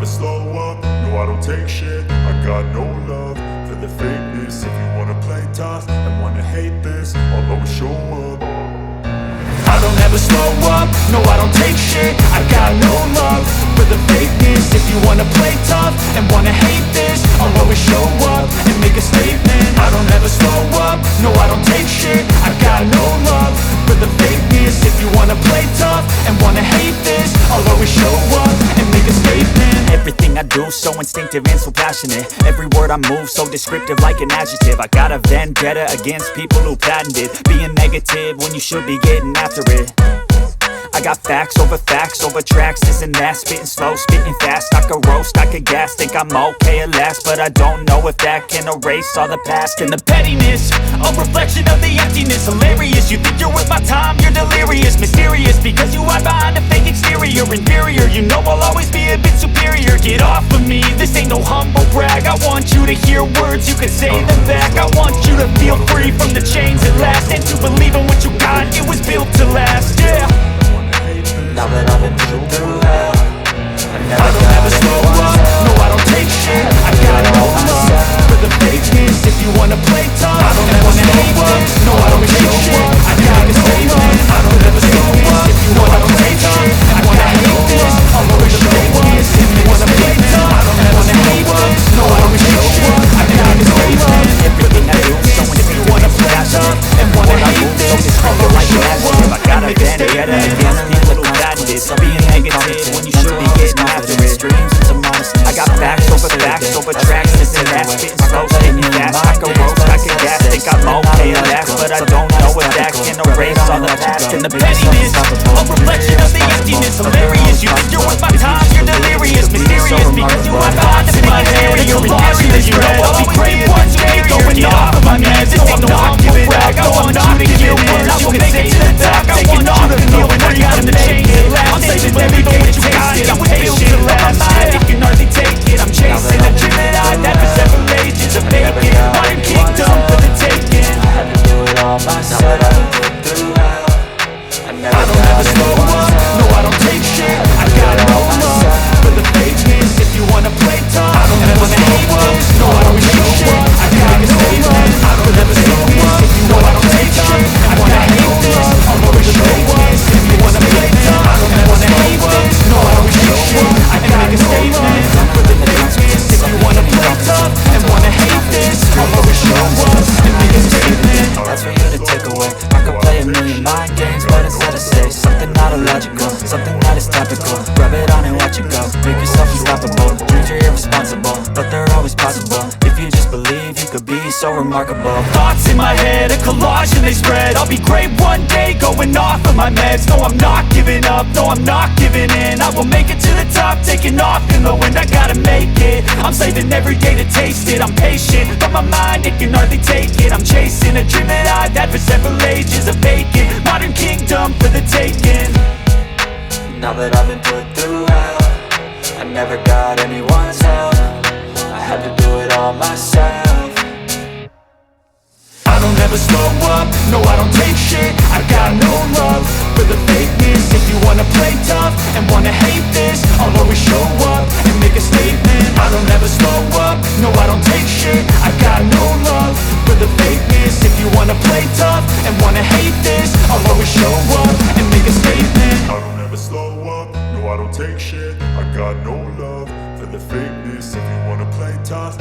slow up, no I don't take shit. I got no love for the fakeness. If you wanna play tough and wanna hate this, I'll always show up. I don't ever slow up, no I don't take shit. I got no love for the fakeness. If you wanna play tough and wanna hate this, I'll always show up and make a statement. I don't ever slow up, no I don't take shit. I got no love for the fakeness. If you wanna play tough and wanna hate this, I'll always show up and make a statement. Everything I do so instinctive and so passionate. Every word I move so descriptive like an adjective. I got a vendetta against people who patented being negative when you should be getting after it. I got facts over tracks, this and that. Spitting slow, spitting fast, I could roast, I could gas. Think I'm okay at last, but I don't know if that can erase all the past. And the pettiness, a reflection of the emptiness. Hilarious, you think you're worth my time, you're delirious. Mysterious, because you hide behind a fake exterior. Inferior, you know I'll always be a bit superior. Get off of me, this ain't no humble brag. I want you to hear words, you can say them back. I want you to feel free from the chains at last, and to believe in what you got, it was built to last, yeah. Now that I've been through hell, I don't ever slow up, no I don't take shit. I got no love for the fakeness. If you wanna play tough, I don't ever slow up, no I don't take shit. I got a statement, I don't ever slow up. If you wanna play tough and wanna hate this, I'll always show up. If you wanna play tough, I don't ever slow up, no I don't show up. I got a statement, everything I do so if you wanna play tough and wanna hate this, I'll always show up. I got a vendetta against people who patented being negative when you should be getting after it. I got facts over tracks, this and that. Spitting slow, spitting fast, I can roast, I can gas. Think I'm okay at last, but I don't know if that can erase all the past. And the pettiness, a reflection of the emptiness. Hilarious, you think you're worth my time, you're delirious. Mysterious, because you are behind the exterior. You're lost, you know I'll be great one day. Going off of my meds, this ain't no humble brag. I want you to hear words, you can say to the top. I want you to feel free from the chains at last. I'm saving every day that you got it, I'm patient. Let my mind, it can hardly take it. I'm chasing a dream that I've had for several ages. A vacant, modern kingdom for the taking. I had to do it all myself. Now that I've been through hell, I don't ever slow up, no I don't take shit. I got no love for the fakeness. If you wanna play tough, I don't ever hate this, no I don't show up. I got a statement, I don't ever slow up. If you wanna take shit and wanna hate this, I'll always show up. If you wanna play tough, I don't ever hate this, no I don't show up. I make a statement for the fakeness. If you wanna play tough and wanna hate this, I'll always show up and make a statement. that's for you to take away. I could play a million mind games, but instead I say something not illogical, something that is topical. Rub it on and watch it go. Make yourself unstoppable. Dreams are irresponsible, but they're always possible. If you just believe, you could be so remarkable. Thoughts in my head, a collage and they spread. I'll be great one day, going off of my meds. No, I'm not giving up, no, I'm not giving in. I will make it to the top, taking off in the wind. I gotta make it, I'm saving every day to taste it. I'm patient, but my mind, it can hardly take it. I'm chasing a dream that I've had for several ages. A vacant, modern kingdom for the taking. Now that I've been put through hell, I never got anyone's help. I had to do it all myself. I don't ever slow up, no I don't take shit. I got no love for the fakeness. If you wanna play tough and wanna hate this, I'll always show up and make a statement. I don't ever slow up, no I don't take shit. I got no love for the fakeness. If you wanna play tough and wanna hate this, I'll always show up and make a statement. I don't ever slow up, no I don't take shit. I got no love for the fakeness. If you wanna play tough